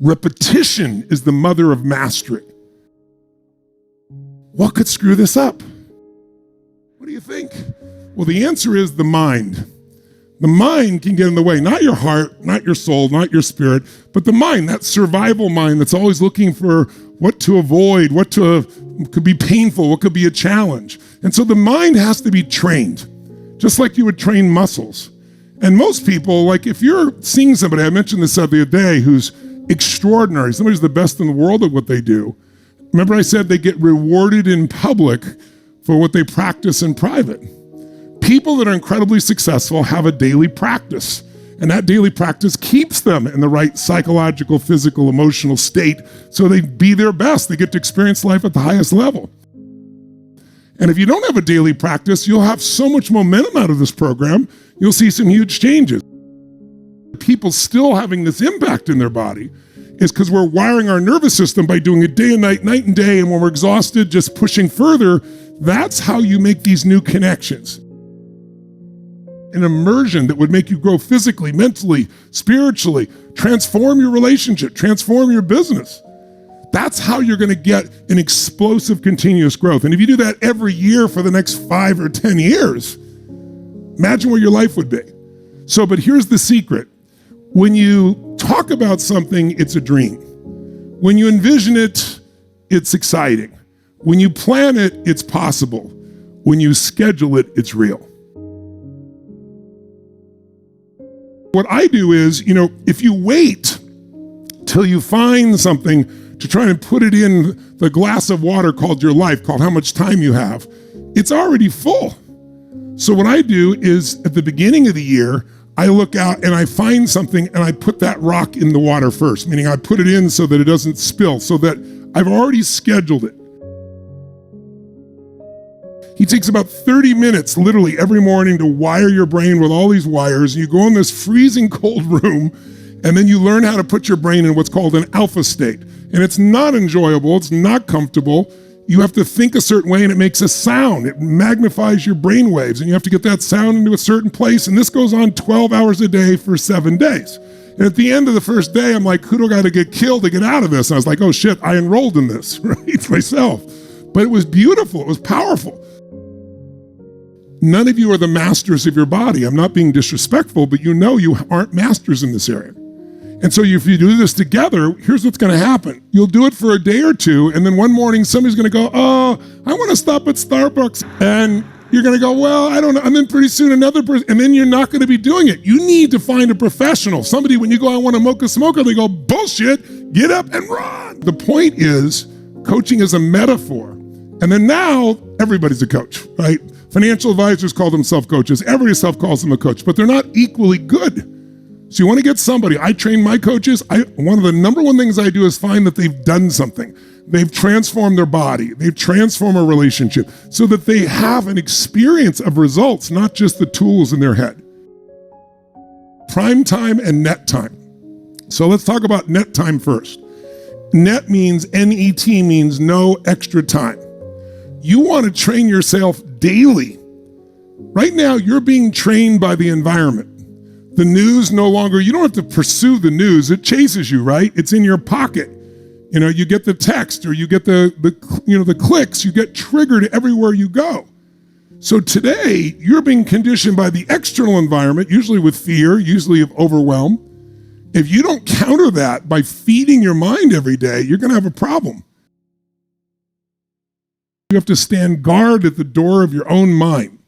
Repetition is the mother of mastery. What could screw this up? What do you think? Well, the answer is the mind. The mind can get in the way, not your heart, not your soul, not your spirit, but the mind, that survival mind that's always looking for what to avoid, what could be painful, what could be a challenge. And so the mind has to be trained, just like you would train muscles. And most people, like if you're seeing somebody, I mentioned this the other day, who's extraordinary, somebody's the best in the world at what they do. Remember I said they get rewarded in public for what they practice in private. People that are incredibly successful have a daily practice, and that daily practice keeps them in the right psychological, physical, emotional state so they be their best. They get to experience life at the highest level. And if you don't have a daily practice, you'll have so much momentum out of this program, you'll see some huge changes. People still having this impact in their body is because we're wiring our nervous system by doing it day and night, night and day, and when we're exhausted, just pushing further. That's how you make these new connections. An immersion that would make you grow physically, mentally, spiritually, transform your relationship, transform your business. That's how you're going to get an explosive continuous growth. And if you do that every year for the next 5 or 10 years, imagine where your life would be. So, but here's the secret. When you talk about something, it's a dream. When you envision it, it's exciting. When you plan it, it's possible. When you schedule it, it's real. What I do is, if you wait till you find something to try and put it in the glass of water called your life, called how much time you have, it's already full. So what I do is at the beginning of the year, I look out and I find something and I put that rock in the water first, meaning I put it in so that it doesn't spill, so that I've already scheduled it. He takes about 30 minutes, literally every morning, to wire your brain with all these wires. You go in this freezing cold room, and then you learn how to put your brain in what's called an alpha state. And it's not enjoyable, it's not comfortable. You have to think a certain way, and it makes a sound. It magnifies your brain waves, and you have to get that sound into a certain place, and this goes on 12 hours a day for 7 days. And at the end of the first day, I'm like, who do I got to get killed to get out of this? And I was like, oh shit, I enrolled in this, right, myself. But it was beautiful, it was powerful. None of you are the masters of your body. I'm not being disrespectful, but you aren't masters in this area. And so if you do this together, here's what's going to happen. You'll do it for a day or two, and then one morning somebody's going to go, oh, I want to stop at Starbucks. And you're going to go, well, I don't know. And then pretty soon another person, and then you're not going to be doing it. You need to find a professional. Somebody, when you go, I want a mocha smoker, they go, bullshit, get up and run. The point is, coaching is a metaphor. And then now everybody's a coach, right? Financial advisors call themselves coaches. Everybody calls them a coach, but they're not equally good. So you want to get somebody. I train my coaches. One of the number one things I do is find that they've done something. They've transformed their body. They've transformed a relationship so that they have an experience of results, not just the tools in their head. Prime time and net time. So let's talk about net time first. Net means, N-E-T means no extra time. You want to train yourself daily. Right now, you're being trained by the environment. The news no longer, you don't have to pursue the news. It chases you, right? It's in your pocket. You get the text or you get the clicks, you get triggered everywhere you go. So today, you're being conditioned by the external environment, usually with fear, usually of overwhelm. If you don't counter that by feeding your mind every day, you're going to have a problem. You have to stand guard at the door of your own mind.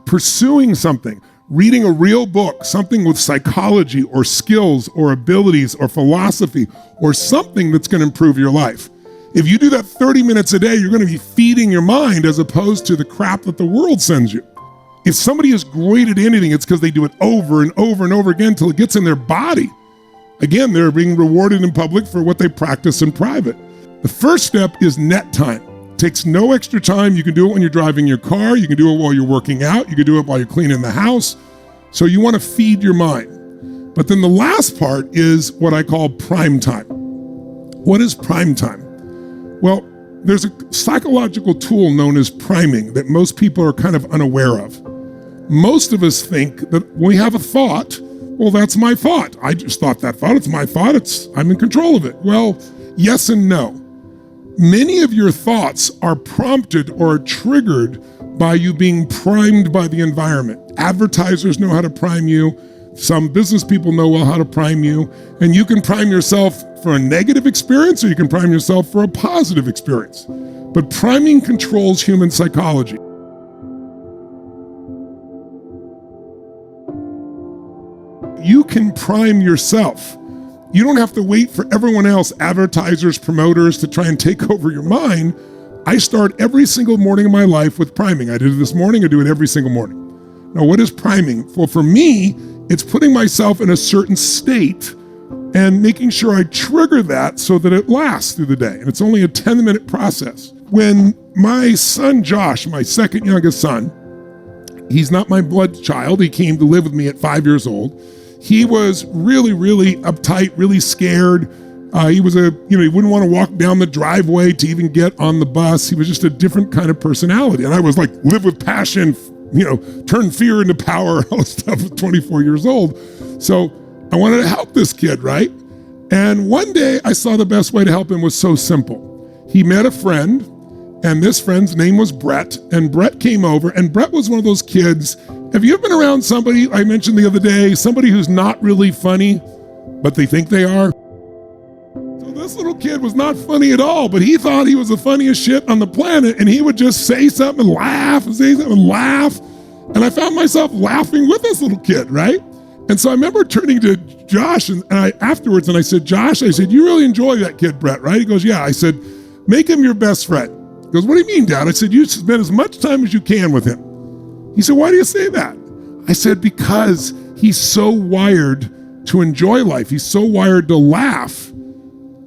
Pursuing something, reading a real book, something with psychology or skills or abilities or philosophy or something that's going to improve your life. If you do that 30 minutes a day, you're going to be feeding your mind as opposed to the crap that the world sends you. If somebody is great at anything, it's because they do it over and over and over again until it gets in their body. Again, they're being rewarded in public for what they practice in private. The first step is net time. Takes no extra time. You can do it when you're driving your car. You can do it while you're working out. You can do it while you're cleaning the house. So you want to feed your mind. But then the last part is what I call prime time. What is prime time? Well, there's a psychological tool known as priming that most people are kind of unaware of. Most of us think that when we have a thought, Well, that's my thought. I just thought that thought. It's my thought. I'm in control of it. Well, yes and no. Many of your thoughts are prompted or triggered by you being primed by the environment. Advertisers know how to prime you. Some business people know well how to prime you. And you can prime yourself for a negative experience, or you can prime yourself for a positive experience. But priming controls human psychology. You can prime yourself. You don't have to wait for everyone else, advertisers, promoters, to try and take over your mind. I start every single morning of my life with priming. I did it this morning, I do it every single morning. Now, what is priming? Well, for me, it's putting myself in a certain state and making sure I trigger that so that it lasts through the day. And it's only a 10-minute process. When my son, Josh, my second youngest son, he's not my blood child. He came to live with me at 5 years old. He was really, really uptight, really scared. He wouldn't want to walk down the driveway to even get on the bus. He was just a different kind of personality. And I was like, live with passion, turn fear into power, all this stuff at 24 years old. So I wanted to help this kid, right? And one day I saw the best way to help him was so simple. He met a friend, and this friend's name was Brett, and Brett came over, and Brett was one of those kids. Have you ever been around somebody, I mentioned the other day, somebody who's not really funny, but they think they are? So this little kid was not funny at all, but he thought he was the funniest shit on the planet, and he would just say something and laugh, and say something and laugh. And I found myself laughing with this little kid, right? And so I remember turning to Josh afterwards, and I said, Josh, you really enjoy that kid, Brett, right? He goes, yeah. I said, make him your best friend. He goes, what do you mean, Dad? I said, you spend as much time as you can with him. He said, why do you say that? I said, because he's so wired to enjoy life. He's so wired to laugh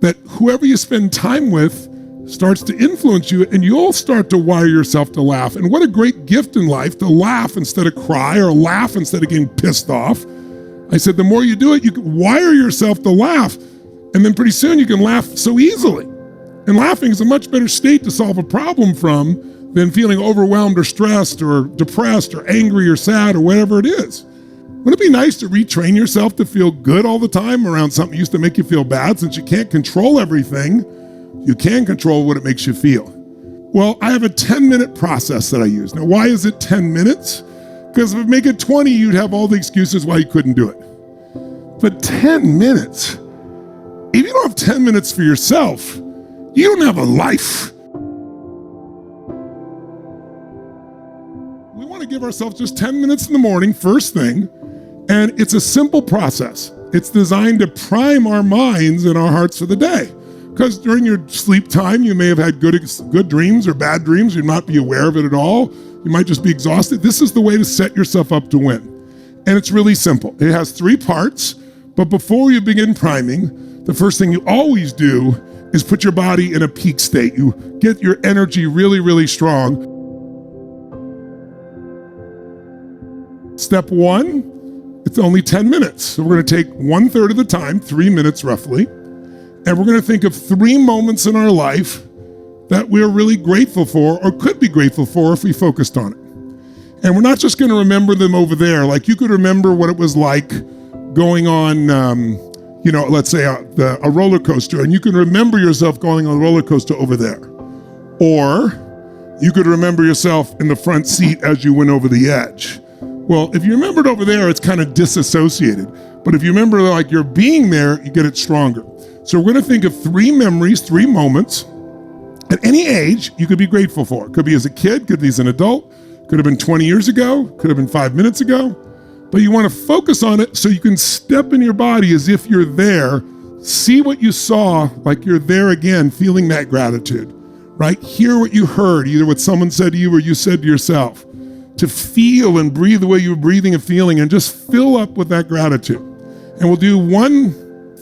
that whoever you spend time with starts to influence you, and you'll start to wire yourself to laugh. And what a great gift in life to laugh instead of cry, or laugh instead of getting pissed off. I said, the more you do it, you can wire yourself to laugh, and then pretty soon you can laugh so easily. And laughing is a much better state to solve a problem from than feeling overwhelmed or stressed or depressed or angry or sad or whatever it is. Wouldn't it be nice to retrain yourself to feel good all the time around something that used to make you feel bad? Since you can't control everything, you can control what it makes you feel. Well, I have a 10-minute process that I use. Now, why is it 10 minutes? Because if I make it 20, you'd have all the excuses why you couldn't do it. But 10 minutes, if you don't have 10 minutes for yourself, you don't have a life. We want to give ourselves just 10 minutes in the morning, first thing, and it's a simple process. It's designed to prime our minds and our hearts for the day. Because during your sleep time, you may have had good dreams or bad dreams. You might not be aware of it at all. You might just be exhausted. This is the way to set yourself up to win. And it's really simple. It has 3 parts, but before you begin priming, the first thing you always do is put your body in a peak state. You get your energy really, really strong. Step 1, it's only 10 minutes. So we're going to take 1/3 of the time, 3 minutes roughly, and we're going to think of 3 moments in our life that we're really grateful for or could be grateful for if we focused on it. And we're not just going to remember them over there. Like you could remember what it was like going on, let's say a roller coaster, and you can remember yourself going on a roller coaster over there. Or you could remember yourself in the front seat as you went over the edge. Well, if you remembered over there, it's kind of disassociated. But if you remember like you're being there, you get it stronger. So we're going to think of 3 memories, 3 moments at any age you could be grateful for. Could be as a kid, could be as an adult, could have been 20 years ago, could have been 5 minutes ago. But you want to focus on it so you can step in your body as if you're there, see what you saw like you're there again, feeling that gratitude, right? Hear what you heard, either what someone said to you or you said to yourself. To feel and breathe the way you were breathing and feeling, and just fill up with that gratitude. And we'll do one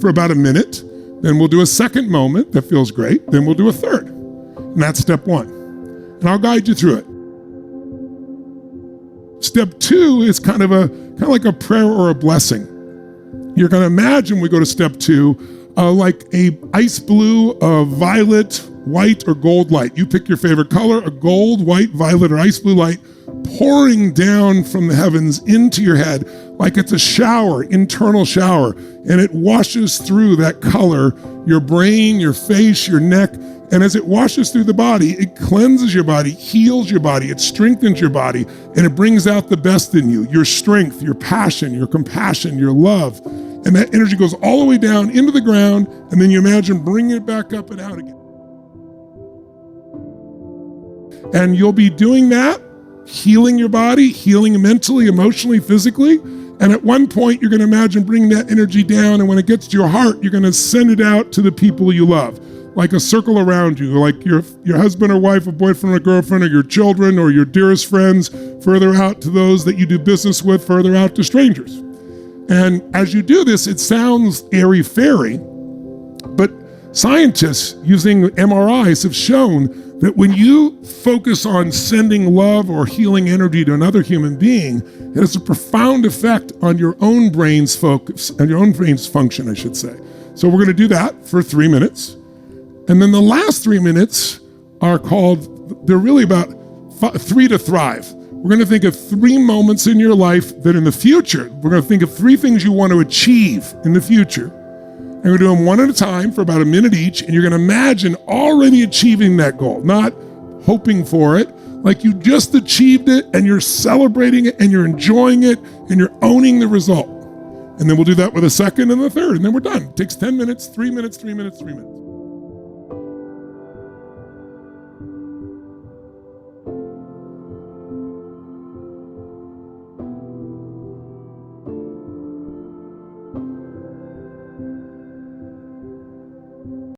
for about a minute, then we'll do a second moment that feels great, then we'll do a third. And that's step 1. And I'll guide you through it. Step 2 is kind of like a prayer or a blessing. You're going to imagine we go to step 2, like a ice blue, violet, white, or gold light. You pick your favorite color, a gold, white, violet, or ice blue light pouring down from the heavens into your head like it's a shower, internal shower, and it washes through that color, your brain, your face, your neck, and as it washes through the body, it cleanses your body, heals your body, it strengthens your body, and it brings out the best in you, your strength, your passion, your compassion, your love. And that energy goes all the way down into the ground, and then you imagine bringing it back up and out again. And you'll be doing that, healing your body, healing mentally, emotionally, physically. And at one point, you're going to imagine bringing that energy down, and when it gets to your heart, you're going to send it out to the people you love, like a circle around you, like your husband or wife, or boyfriend or girlfriend, or your children, or your dearest friends, further out to those that you do business with, further out to strangers. And as you do this, it sounds airy-fairy, but scientists using MRIs have shown that when you focus on sending love or healing energy to another human being, it has a profound effect on your own brain's focus, and your own brain's function, I should say. So we're going to do that for 3 minutes. And then the last 3 minutes are they're really about 3 to thrive. We're going to think of 3 moments in your life that in the future, we're going to think of 3 things you want to achieve in the future. And we're doing one at a time for about a minute each, and you're going to imagine already achieving that goal, not hoping for it, like you just achieved it, and you're celebrating it, and you're enjoying it, and you're owning the result. And then we'll do that with a second and the third, and then we're done. It takes 10 minutes, 3 minutes, 3 minutes, 3 minutes.